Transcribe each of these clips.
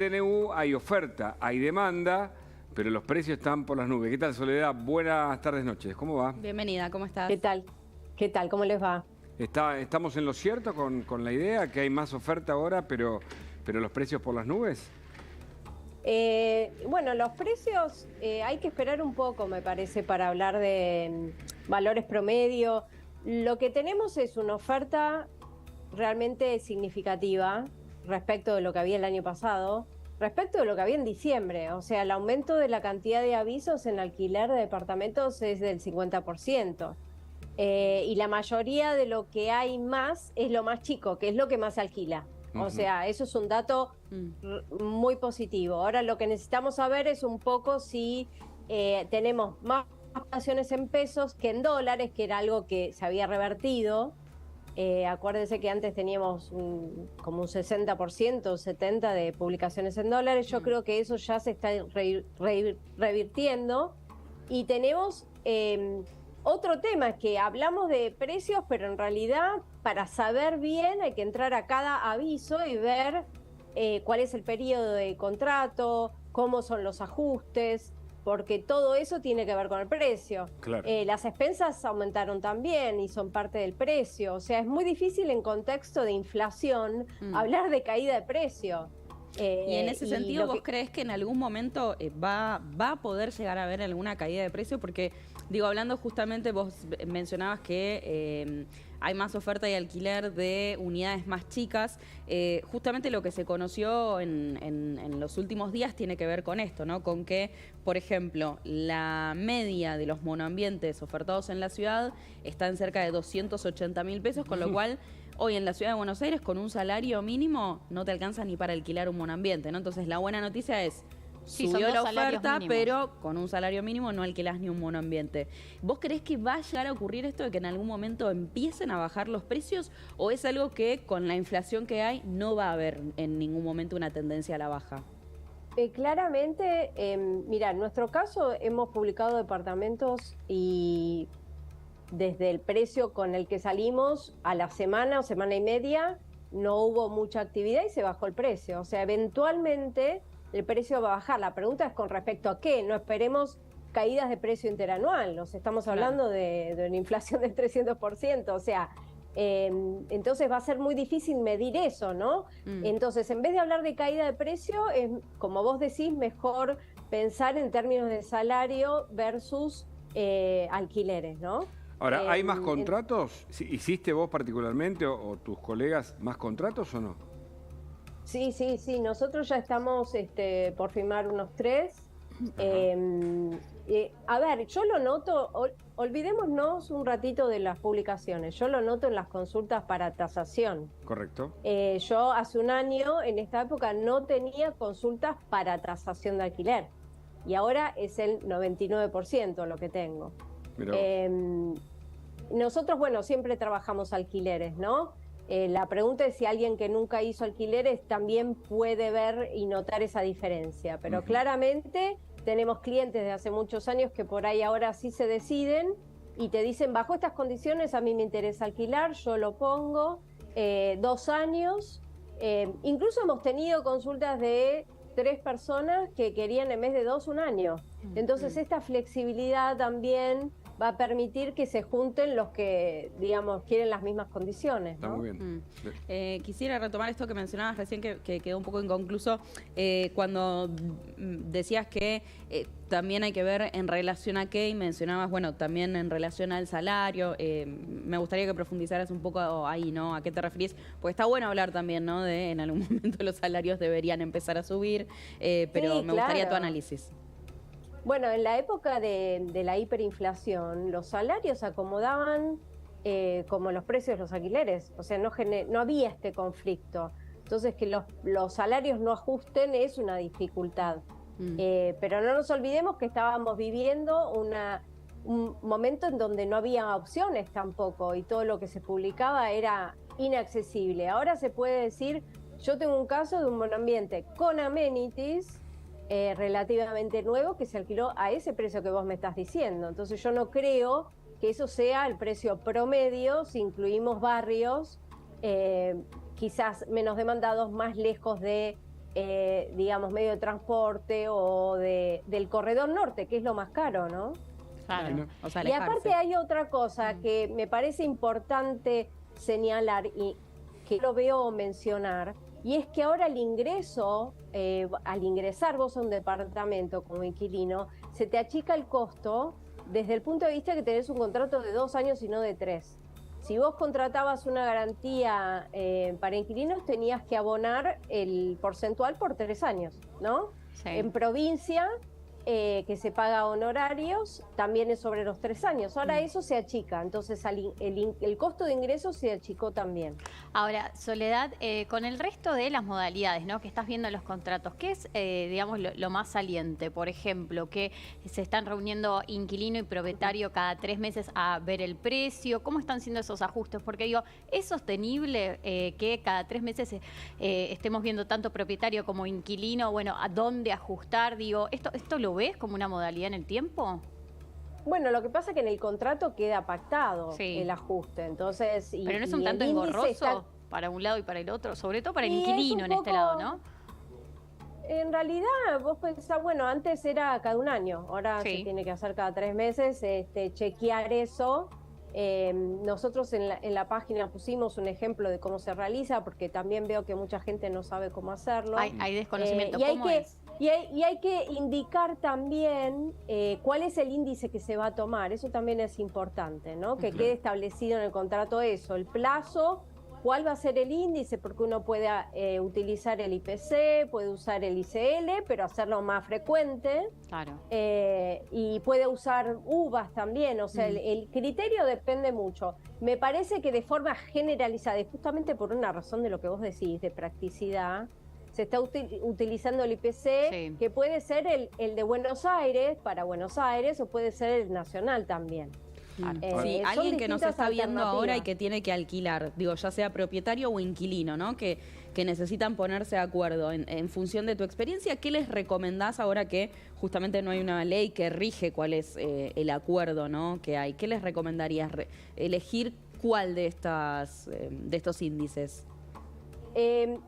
DNU hay oferta, hay demanda, pero los precios están por las nubes. ¿Qué tal, Soledad? Buenas tardes, noches. ¿Cómo va? Bienvenida, ¿cómo estás? ¿Qué tal? ¿Qué tal? ¿Cómo les va? ¿Estamos en lo cierto con la idea que hay más oferta ahora, pero los precios por las nubes? Bueno, los precios hay que esperar un poco, me parece, para hablar de valores promedio. Lo que tenemos es una oferta realmente significativa respecto de lo que había el año pasado, respecto de lo que había en diciembre. O sea, el aumento de la cantidad de avisos en alquiler de departamentos es del 50%. Y la mayoría de lo que hay más es lo más chico, que es lo que más se alquila. O sea, eso es un dato muy positivo. Ahora lo que necesitamos saber es un poco si tenemos más operaciones en pesos que en dólares, que era algo que se había revertido. Acuérdense que antes teníamos como un 60%, 70% de publicaciones en dólares. Yo creo que eso ya se está revirtiendo. Y tenemos otro tema, que hablamos de precios, pero en realidad para saber bien hay que entrar a cada aviso y ver cuál es el periodo de contrato, cómo son los ajustes, porque todo eso tiene que ver con el precio. Claro. Las expensas aumentaron también y son parte del precio. O sea, es muy difícil en contexto de inflación hablar de caída de precio. Y en ese sentido, ¿vos crees que en algún momento va a poder llegar a haber alguna caída de precio? Porque, digo, hablando justamente, vos mencionabas que hay más oferta y alquiler de unidades más chicas. Justamente lo que se conoció en los últimos días tiene que ver con esto, ¿no? Con que, por ejemplo, la media de los monoambientes ofertados en la ciudad está en cerca de 280.000 pesos, con lo cual hoy en la ciudad de Buenos Aires con un salario mínimo no te alcanza ni para alquilar un monoambiente, ¿no? Entonces la buena noticia es, subió la oferta, pero con un salario mínimo no alquilás ni un monoambiente. ¿Vos creés que va a llegar a ocurrir esto de que en algún momento empiecen a bajar los precios, o es algo que con la inflación que hay no va a haber en ningún momento una tendencia a la baja? Claramente, mira, en nuestro caso hemos publicado departamentos y desde el precio con el que salimos a la semana o semana y media no hubo mucha actividad y se bajó el precio. O sea, eventualmente el precio va a bajar. La pregunta es con respecto a qué. No esperemos caídas de precio interanual. Nos estamos hablando de una inflación del 300%. O sea, entonces va a ser muy difícil medir eso, ¿no? Entonces, en vez de hablar de caída de precio, es, como vos decís, mejor pensar en términos de salario versus alquileres, ¿no? Ahora, ¿hay más contratos? ¿Hiciste vos particularmente o tus colegas más contratos o no? Sí. Nosotros ya estamos por firmar unos 3. A ver, yo lo noto, olvidémonos un ratito de las publicaciones. Yo lo noto en las consultas para tasación. Correcto. Yo hace un año, en esta época, no tenía consultas para tasación de alquiler. Y ahora es el 99% lo que tengo. Nosotros, bueno, siempre trabajamos alquileres, ¿no? La pregunta es si alguien que nunca hizo alquileres también puede ver y notar esa diferencia. Pero claramente tenemos clientes de hace muchos años que por ahí ahora sí se deciden y te dicen, bajo estas condiciones a mí me interesa alquilar, yo lo pongo, 2 años. Incluso hemos tenido consultas de 3 personas que querían en vez de 2 un año. Entonces esta flexibilidad también va a permitir que se junten los que, digamos, quieren las mismas condiciones, ¿no? Está muy bien. Quisiera retomar esto que mencionabas recién, que quedó un poco inconcluso, cuando decías que también hay que ver en relación a qué, y mencionabas, bueno, también en relación al salario. Me gustaría que profundizaras un poco ahí, ¿no? ¿A qué te referís? Porque está bueno hablar también, ¿no? De en algún momento los salarios deberían empezar a subir, pero sí, me gustaría tu análisis. Bueno, en la época de la hiperinflación, los salarios acomodaban como los precios de los alquileres. O sea, no había este conflicto. Entonces, que los salarios no ajusten es una dificultad. Pero no nos olvidemos que estábamos viviendo un momento en donde no había opciones tampoco y todo lo que se publicaba era inaccesible. Ahora se puede decir, yo tengo un caso de un monoambiente con amenities relativamente nuevo que se alquiló a ese precio que vos me estás diciendo. Entonces yo no creo que eso sea el precio promedio si incluimos barrios quizás menos demandados, más lejos de digamos, medio de transporte o del corredor norte, que es lo más caro, ¿no? Claro, o sea, y aparte hay otra cosa que me parece importante señalar y que lo veo mencionar, y es que ahora el ingreso, al ingresar vos a un departamento como inquilino, se te achica el costo desde el punto de vista que tenés un contrato de 2 años y no de 3. Si vos contratabas una garantía para inquilinos, tenías que abonar el porcentual por 3 años, ¿no? Sí. En provincia, que se paga honorarios, también es sobre los 3 años. Ahora eso se achica, entonces el costo de ingreso se achicó también. Ahora, Soledad, con el resto de las modalidades, ¿no?, que estás viendo en los contratos, ¿qué es, digamos, lo más saliente? Por ejemplo, que se están reuniendo inquilino y propietario cada 3 meses a ver el precio. ¿Cómo están siendo esos ajustes? Porque digo, ¿es sostenible que cada 3 meses estemos viendo tanto propietario como inquilino? Bueno, ¿a dónde ajustar? Digo, ¿esto lo ves como una modalidad en el tiempo? Bueno, lo que pasa es que en el contrato queda pactado el ajuste, entonces... Pero no es un tanto engorroso para un lado y para el otro, sobre todo para el inquilino en este lado, ¿no? En realidad, vos pensás, bueno, antes era cada 1 año, ahora se tiene que hacer cada 3 meses, chequear eso. Nosotros en la página pusimos un ejemplo de cómo se realiza, porque también veo que mucha gente no sabe cómo hacerlo. Hay desconocimiento, ¿cómo es? Y hay que indicar también cuál es el índice que se va a tomar, eso también es importante, ¿no? Que quede establecido en el contrato eso, el plazo, cuál va a ser el índice, porque uno puede utilizar el IPC, puede usar el ICL, pero hacerlo más frecuente. Claro. Y puede usar uvas también, o sea, el criterio depende mucho. Me parece que de forma generalizada, y justamente por una razón de lo que vos decís, de practicidad, se está utilizando el IPC, que puede ser el de Buenos Aires, para Buenos Aires, o puede ser el nacional también. Sí, alguien que nos está viendo ahora y que tiene que alquilar, digo, ya sea propietario o inquilino, ¿no? Que necesitan ponerse de acuerdo en función de tu experiencia. ¿Qué les recomendás ahora que justamente no hay una ley que rige cuál es el acuerdo, ¿no?, que hay? ¿Qué les recomendarías? ¿Elegir cuál de estos índices?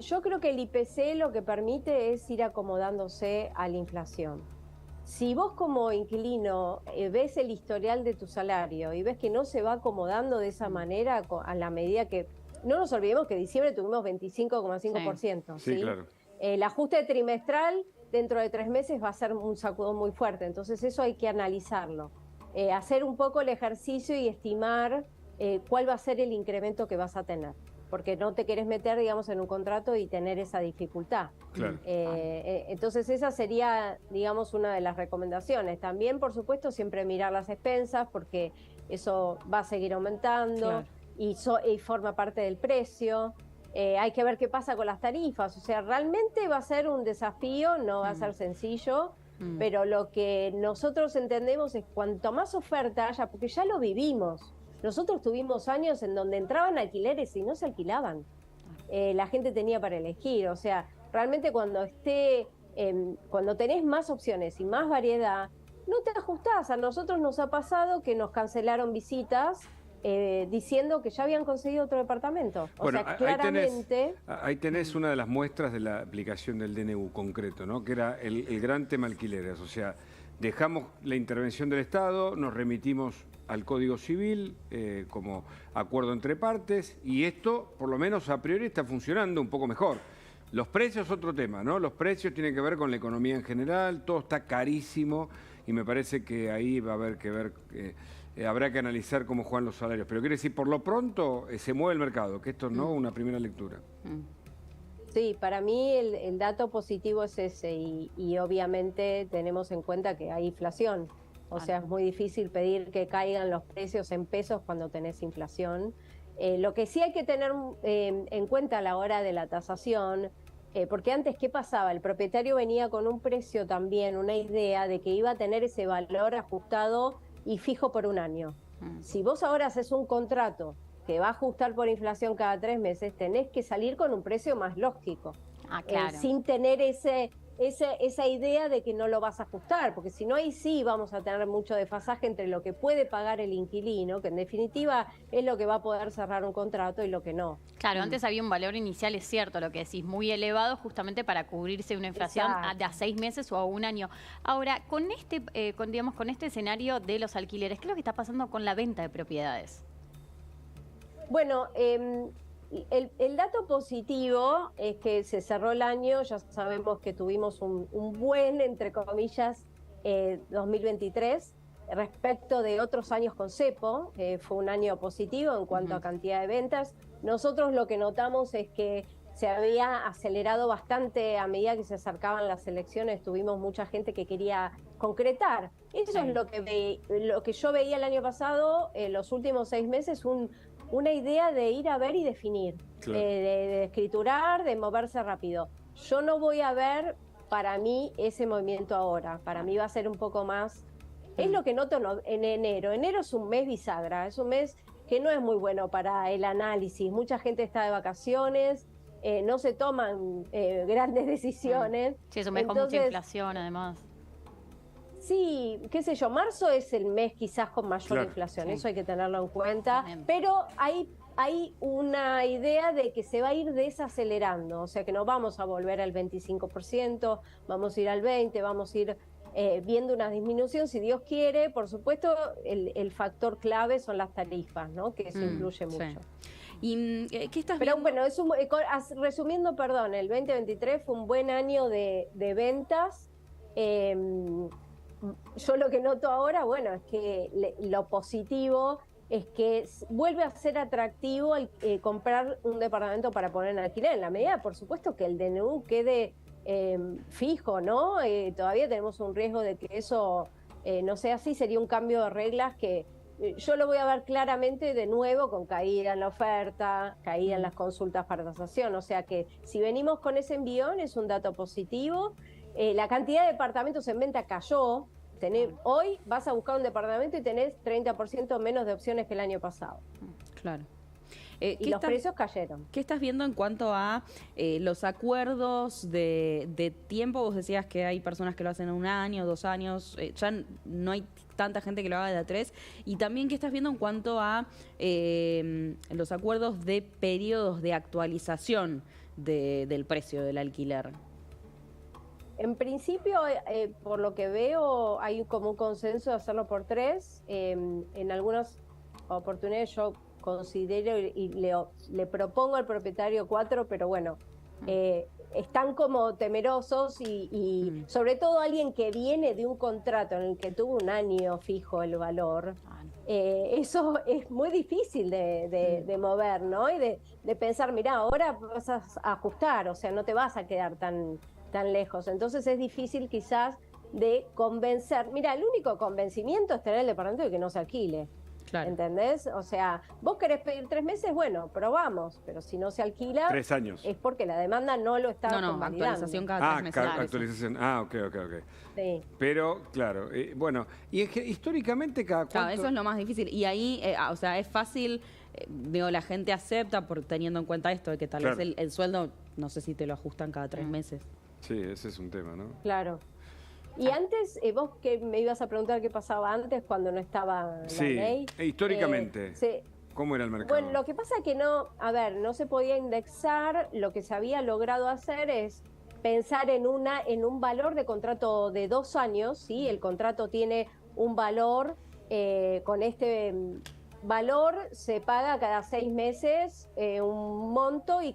Yo creo que el IPC lo que permite es ir acomodándose a la inflación. Si vos como inquilino ves el historial de tu salario y ves que no se va acomodando de esa manera a la medida que... No nos olvidemos que en diciembre tuvimos 25,5%. Sí, claro. El ajuste trimestral dentro de 3 meses va a ser un sacudón muy fuerte, entonces eso hay que analizarlo. Hacer un poco el ejercicio y estimar cuál va a ser el incremento que vas a tener, porque no te querés meter, digamos, en un contrato y tener esa dificultad. Claro. Entonces esa sería, digamos, una de las recomendaciones. También, por supuesto, siempre mirar las expensas, porque eso va a seguir aumentando y forma parte del precio. Hay que ver qué pasa con las tarifas. O sea, realmente va a ser un desafío, no va a ser sencillo, pero lo que nosotros entendemos es cuanto más oferta haya, porque ya lo vivimos. Nosotros tuvimos años en donde entraban alquileres y no se alquilaban. La gente tenía para elegir. O sea, realmente cuando tenés más opciones y más variedad, no te ajustás. A nosotros nos ha pasado que nos cancelaron visitas diciendo que ya habían conseguido otro departamento. O bueno, sea, claramente... Ahí tenés una de las muestras de la aplicación del DNU concreto, ¿no?, que era el gran tema alquileres. O sea, dejamos la intervención del Estado, nos remitimos al Código Civil como acuerdo entre partes, y esto, por lo menos a priori, está funcionando un poco mejor. Los precios, otro tema, ¿no? Los precios tienen que ver con la economía en general, todo está carísimo, y me parece que ahí va a haber que ver, habrá que analizar cómo juegan los salarios. Pero quiere decir, por lo pronto, se mueve el mercado, que esto no es una primera lectura. Sí, para mí el dato positivo es ese, y obviamente tenemos en cuenta que hay inflación. O sea, es muy difícil pedir que caigan los precios en pesos cuando tenés inflación. Lo que sí hay que tener en cuenta a la hora de la tasación, porque antes, ¿qué pasaba? El propietario venía con un precio también, una idea de que iba a tener ese valor ajustado y fijo por 1 año. Si vos ahora haces un contrato que va a ajustar por inflación cada 3 meses, tenés que salir con un precio más lógico. Claro. Sin tener esa idea de que no lo vas a ajustar, porque si no, ahí sí vamos a tener mucho desfasaje entre lo que puede pagar el inquilino, que en definitiva es lo que va a poder cerrar un contrato, y lo que no. Claro, antes había un valor inicial, es cierto lo que decís, muy elevado justamente para cubrirse una inflación de a 6 meses o a un año. Ahora, con este escenario de los alquileres, ¿qué es lo que está pasando con la venta de propiedades? Bueno, el dato positivo es que se cerró el año, ya sabemos que tuvimos un buen, entre comillas, 2023, respecto de otros años con cepo, fue un año positivo en cuanto a cantidad de ventas. Nosotros lo que notamos es que se había acelerado bastante a medida que se acercaban las elecciones, tuvimos mucha gente que quería concretar. Eso es lo que yo veía el año pasado, los últimos 6 meses, una idea de ir a ver y definir, de escriturar, de moverse rápido. Yo no voy a ver, para mí, ese movimiento ahora. Para mí va a ser un poco más... Es lo que noto en enero. Enero es un mes bisagra, es un mes que no es muy bueno para el análisis. Mucha gente está de vacaciones, no se toman grandes decisiones. Sí, es un mes con mucha inflación, además. Sí, qué sé yo, marzo es el mes quizás con mayor inflación, eso hay que tenerlo en cuenta, pero hay una idea de que se va a ir desacelerando, o sea que no vamos a volver al 25%, vamos a ir al 20%, vamos a ir viendo una disminución, si Dios quiere. Por supuesto, el factor clave son las tarifas, ¿no? Que eso influye mucho. ¿Y qué estás Pero viendo? bueno, resumiendo, perdón, el 2023 fue un buen año de ventas. Yo lo que noto ahora, bueno, es que lo positivo es que vuelve a ser atractivo comprar un departamento para poner en alquiler, en la medida, por supuesto, que el DNU quede fijo, ¿no? Todavía tenemos un riesgo de que eso no sea así, sería un cambio de reglas que yo lo voy a ver claramente de nuevo con caída en la oferta, caída en las consultas para tasación, o sea que si venimos con ese envión es un dato positivo. La cantidad de departamentos en venta cayó. Hoy vas a buscar un departamento y tenés 30% menos de opciones que el año pasado. Claro. Y los precios cayeron. ¿Qué estás viendo en cuanto a los acuerdos de tiempo? Vos decías que hay personas que lo hacen en 1 año, 2 años, ya no hay tanta gente que lo haga de a 3. Y también, ¿qué estás viendo en cuanto a los acuerdos de periodos de actualización del precio del alquiler? En principio, por lo que veo, hay como un consenso de hacerlo por 3. En algunas oportunidades yo considero y le propongo al propietario 4, pero bueno, están como temerosos y sobre todo alguien que viene de un contrato en el que tuvo 1 año fijo el valor, eso es muy difícil de mover, ¿no? Y de pensar, mirá, ahora vas a ajustar, o sea, no te vas a quedar tan lejos. Entonces es difícil quizás de convencer. Mira, el único convencimiento es tener el departamento y que no se alquile. Claro. ¿Entendés? O sea, vos querés pedir 3 meses, bueno, probamos, pero si no se alquila... 3 años. Es porque la demanda no lo está convalidando. Actualización cada 3 meses. Actualización. Ok. Sí. Pero, claro, bueno, y históricamente cada cuánto... Claro, eso es lo más difícil. Y ahí, o sea, es fácil, digo, la gente acepta teniendo en cuenta esto, de que tal vez el sueldo, no sé si te lo ajustan cada 3 meses. Sí, ese es un tema, ¿no? Claro. Y antes, vos que me ibas a preguntar qué pasaba antes cuando no estaba la ley. Históricamente, ¿cómo era el mercado? Bueno, lo que pasa es que no se podía indexar. Lo que se había logrado hacer es pensar en un valor de contrato de 2 años, ¿sí? El contrato tiene un valor, con este valor se paga cada 6 meses un monto y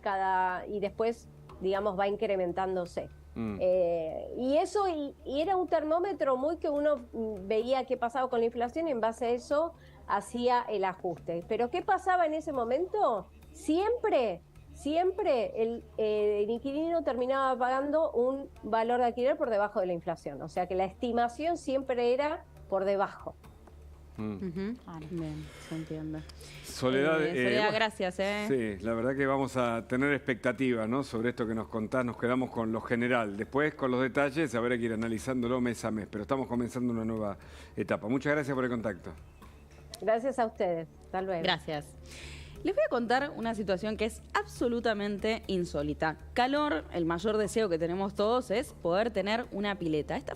después, digamos, va incrementándose. Y eso y era un termómetro muy que uno veía qué pasaba con la inflación y en base a eso hacía el ajuste. Pero ¿qué pasaba en ese momento? Siempre el inquilino terminaba pagando un valor de alquiler por debajo de la inflación. O sea que la estimación siempre era por debajo. Bien, se entiende. Soledad, gracias. Sí, la verdad que vamos a tener expectativas, ¿no? Sobre esto que nos contás, nos quedamos con lo general. Después, con los detalles, habrá que ir analizándolo mes a mes. Pero estamos comenzando una nueva etapa. Muchas gracias por el contacto. Gracias a ustedes. Hasta luego. Gracias. Les voy a contar una situación que es absolutamente insólita. Calor, el mayor deseo que tenemos todos es poder tener una pileta. Esta